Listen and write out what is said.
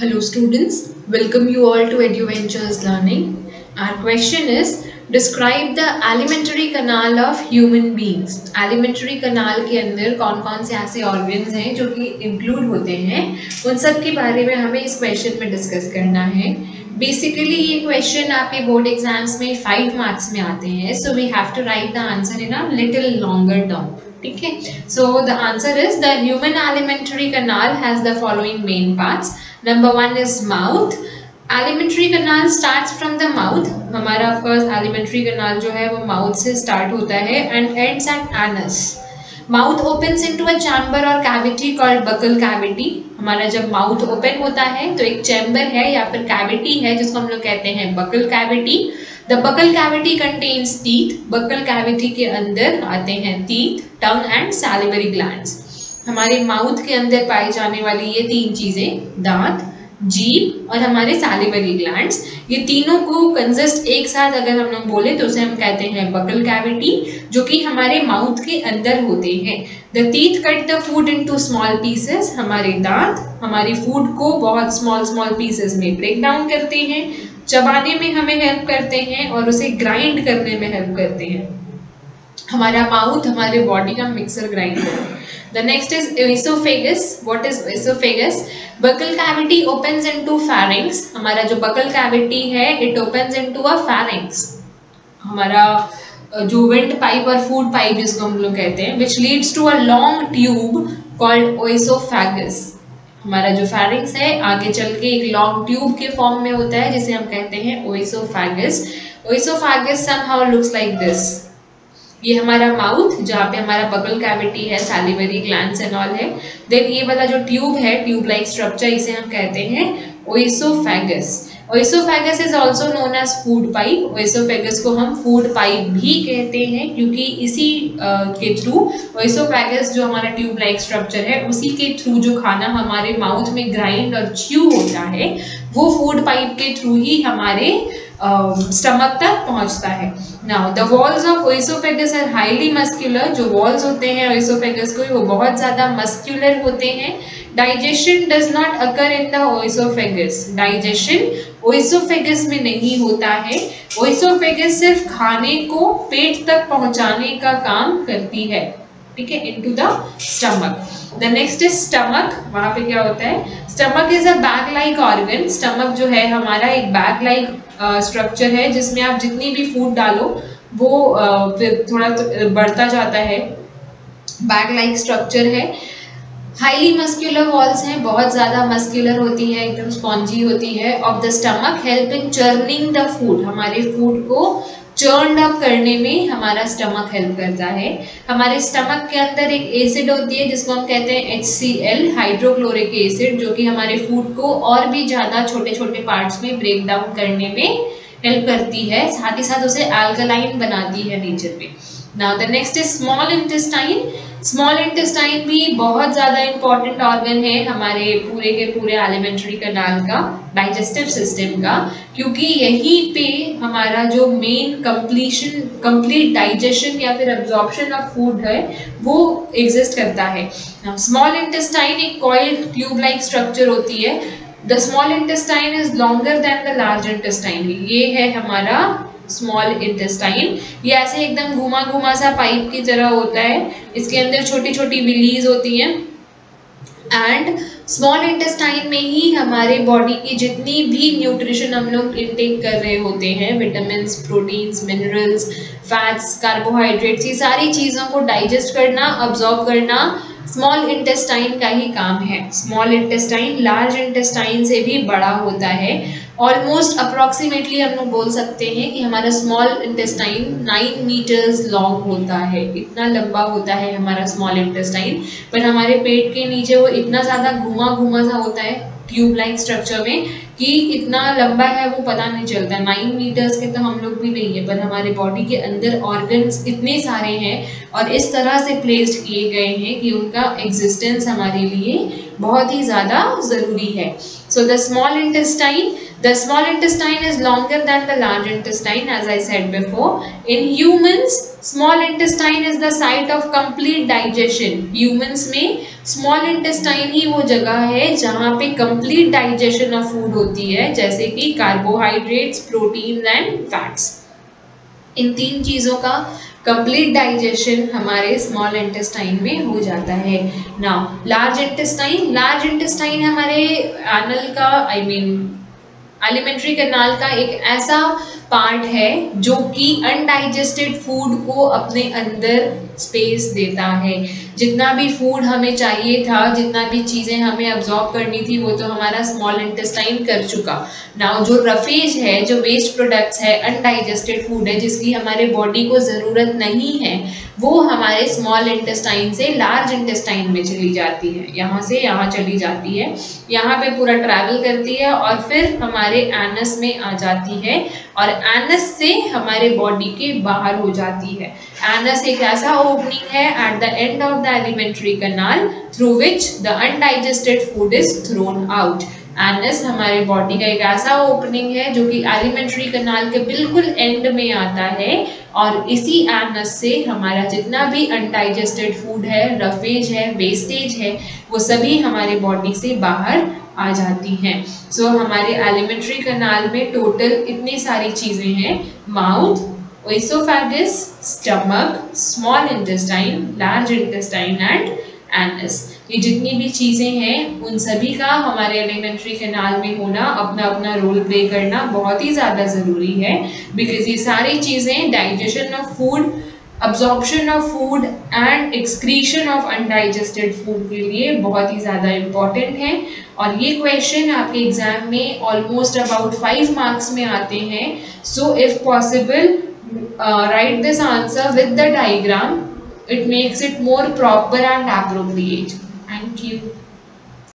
Hello students, welcome you all to EduVentures Learning. Our question is describe the alimentary canal of human beings. Alimentary canal के अंदर कौन कौन से ऐसे organs हैं जो कि include होते हैं, उन सब के बारे में हमें इस question में discuss करना है. Basically ये question आपके board exams में 5 marks में आते हैं, so we have to write the answer in a little longer term. ठीक है, so the answer is the human alimentary canal has the following main parts. Number 1 is mouth. Alimentary canal starts from the mouth. हमारा of course alimentary canal जो है वो mouth से start होता है and ends at anus. Mouth opens into a chamber or cavity called buccal cavity. हमारा जब mouth open होता है तो एक chamber है या फिर cavity है जिसको हम लोग कहते हैं buccal cavity. The buccal cavity contains teeth. Buccal cavity के अंदर आते हैं teeth, tongue and salivary glands. हमारे माउथ के अंदर पाई जाने वाली ये तीन चीजें, दांत, जीभ और हमारे सैलिवरी ग्लैंड्स, ये तीनों को कंसिस्ट एक साथ अगर हम लोग बोले तो उसे हम कहते हैं बकल कैविटी, जो कि हमारे माउथ के अंदर होते हैं. The teeth cut the food into small pieces. हमारे दांत हमारी फूड को बहुत स्मॉल पीसेस में ब्रेक डाउन करते हैं, चबाने में हमें हेल्प करते हैं और उसे ग्राइंड करने में हेल्प करते हैं. हमारा माउथ हमारे बॉडी का मिक्सर ग्राइंडर है. The next is esophagus. What is esophagus? Buccal cavity opens into pharynx. हमारा जो buccal cavity है, it opens into a pharynx. हमारा जो wind pipe और food pipe जिसको हम लोग कहते हैं, which leads to a long tube called oesophagus. हमारा जो pharynx है आगे चल के एक long tube के form में होता है जिसे हम कहते हैं oesophagus. Oesophagus somehow looks like this. ये हमारा माउथ जहाँ पे हमारा बकल कैविटी है, सैलिवरी ग्लैंड्स एंड ऑल है. देन ये वाला जो ट्यूब है, ट्यूब लाइक स्ट्रक्चर, इसे हम कहते हैं oesophagus. Oesophagus is also known as food pipe. Oesophagus को हम फूड पाइप भी कहते हैं क्योंकि इसी के थ्रू ओएसोफेगस जो हमारा ट्यूब लाइक स्ट्रक्चर है, उसी के थ्रू जो खाना हमारे माउथ में ग्राइंड और च्यू होता है वो फूड पाइप के थ्रू ही हमारे स्टमक तक पहुंचता है. Now the walls of oesophagus are highly muscular. जो वॉल्स होते हैं ओएसोफेगस को वो बहुत ज्यादा मस्कुलर होते हैं. Digestion does not occur in the ओएसोफेगस. Digestion ओएसोफेगस में नहीं होता है. ओएसोफेगस सिर्फ खाने को पेट तक पहुंचाने का काम करती है, ठीक है, into the stomach. The next is stomach. वहां पे क्या होता है? Stomach is a bag like organ. Stomach जो है हमारा एक बैग लाइक स्ट्रक्चर है जिसमें आप जितनी भी फूड डालो वो फिर थोड़ा बढ़ता जाता है. बैग लाइक स्ट्रक्चर है. हाईली मस्कुलर वॉल्स हैं, बहुत ज़्यादा मस्कुलर होती है, एकदम स्पॉन्जी होती है. Of the stomach help in churning the food. हमारे फूड को चर्न अप करने में हमारा स्टमक हेल्प करता है. हमारे स्टमक के अंदर एक एसिड होती है जिसको हम कहते हैं HCl, हाइड्रोक्लोरिक एसिड, जो कि हमारे फूड को और भी ज़्यादा छोटे छोटे पार्ट्स में ब्रेक डाउन करने में हेल्प करती है. साथ ही साथ उसे अल्कलाइन बनाती है नेचर में. Now the next is small intestine. Small intestine भी बहुत ज़्यादा इंपॉर्टेंट ऑर्गन है हमारे पूरे के पूरे एलिमेंट्री कैनाल का, डाइजेस्टिव सिस्टम का, क्योंकि यहीं पे हमारा जो मेन कंप्लीट डाइजेशन या फिर एब्जॉर्प्शन ऑफ फूड है वो एग्जिस्ट करता है. स्मॉल इंटेस्टाइन एक कॉइल्ड ट्यूब लाइक स्ट्रक्चर होती है. The small intestine is longer than the large intestine. ये है हमारा स्मॉल इंटेस्टाइन. ये ऐसे एकदम घुमा सा पाइप की तरह होता है. इसके अंदर छोटी छोटी विलीज होती हैं एंड स्मॉल इंटेस्टाइन में ही हमारे बॉडी की जितनी भी न्यूट्रिशन हम लोग इनटेक कर रहे होते हैं, vitamins, proteins, minerals, fats, carbohydrates, ये सारी चीज़ों को डाइजेस्ट करना, अब्जॉर्ब करना स्मॉल इंटेस्टाइन का ही काम है. स्मॉल इंटेस्टाइन लार्ज इंटेस्टाइन से भी बड़ा होता है. ऑलमोस्ट अप्रॉक्सीमेटली हम लोग बोल सकते हैं कि हमारा स्मॉल इंटेस्टाइन 9 मीटर्स लॉन्ग होता है. इतना लंबा होता है हमारा स्मॉल इंटेस्टाइन, पर हमारे पेट के नीचे वो इतना ज़्यादा घुमा सा होता है ट्यूब लाइक स्ट्रक्चर में कि इतना लंबा है वो पता नहीं चलता. 9 मीटर्स के तो हम लोग भी नहीं है, पर हमारे बॉडी के अंदर ऑर्गन्स इतने सारे हैं और इस तरह से प्लेस्ड किए गए हैं कि उनका एग्जिस्टेंस हमारे लिए बहुत ही ज़्यादा ज़रूरी है. So the small intestine is longer than the large intestine, as I said before. In humans small intestine is the site of complete digestion. Humans में स्मॉल इंटेस्टाइन ही वो जगह है जहाँ पे कंप्लीट डाइजेशन ऑफ फूड होती है, जैसे कि कार्बोहाइड्रेट्स, प्रोटीन एंड फैट्स। इन तीन चीज़ों का कंप्लीट डाइजेशन हमारे स्मॉल इंटेस्टाइन में हो जाता है। नाउ लार्ज इंटेस्टाइन हमारे एनल का एलिमेंट्री कैनाल का एक ऐसा पार्ट है जो कि अनडाइजेस्टेड फूड को अपने अंदर स्पेस देता है। जितना भी फूड हमें चाहिए था, जितना भी चीज़ें हमें अब्जॉर्ब करनी थी, वो तो हमारा स्मॉल इंटेस्टाइन कर चुका। नाउ जो रफेज है, जो वेस्ट प्रोडक्ट्स है, अनडाइजेस्टेड फूड है जिसकी हमारे बॉडी को ज़रूरत नहीं है, वो हमारे स्मॉल इंटेस्टाइन से लार्ज इंटेस्टाइन में चली जाती है, यहाँ से यहाँ चली जाती है, यहाँ पे पूरा ट्रैवल करती है और फिर हमारे एनस में आ जाती है और एनस से हमारे बॉडी के बाहर हो जाती है। एनस एक ऐसा ओपनिंग है at the end of the alimentary canal through which the undigested food is thrown out. Anus हमारे बॉडी का एक ऐसा ओपनिंग है जो कि एलिमेंट्री कैनाल के बिल्कुल एंड में आता है और इसी एनस से हमारा जितना भी अनडाइजेस्टेड फूड है, रफेज है, वेस्टेज है, वो सभी हमारे बॉडी से बाहर आ जाती हैं। सो हमारे एलिमेंट्री कैनाल में टोटल इतनी सारी चीज़ें हैं: mouth, oesophagus, stomach, small intestine, large intestine and anus. ये जितनी भी चीज़ें हैं उन सभी का हमारे एलिमेंट्री कैनाल में होना, अपना अपना रोल प्ले करना बहुत ही ज़्यादा ज़रूरी है, बिकॉज ये सारी चीज़ें digestion of food, absorption of food and excretion of undigested food के लिए बहुत ही ज़्यादा इम्पॉर्टेंट हैं। और ये क्वेश्चन आपके एग्जाम में ऑलमोस्ट अबाउट 5 मार्क्स में आते हैं। So if possible write this answer with the diagram. It makes it more proper and appropriate. Thank you.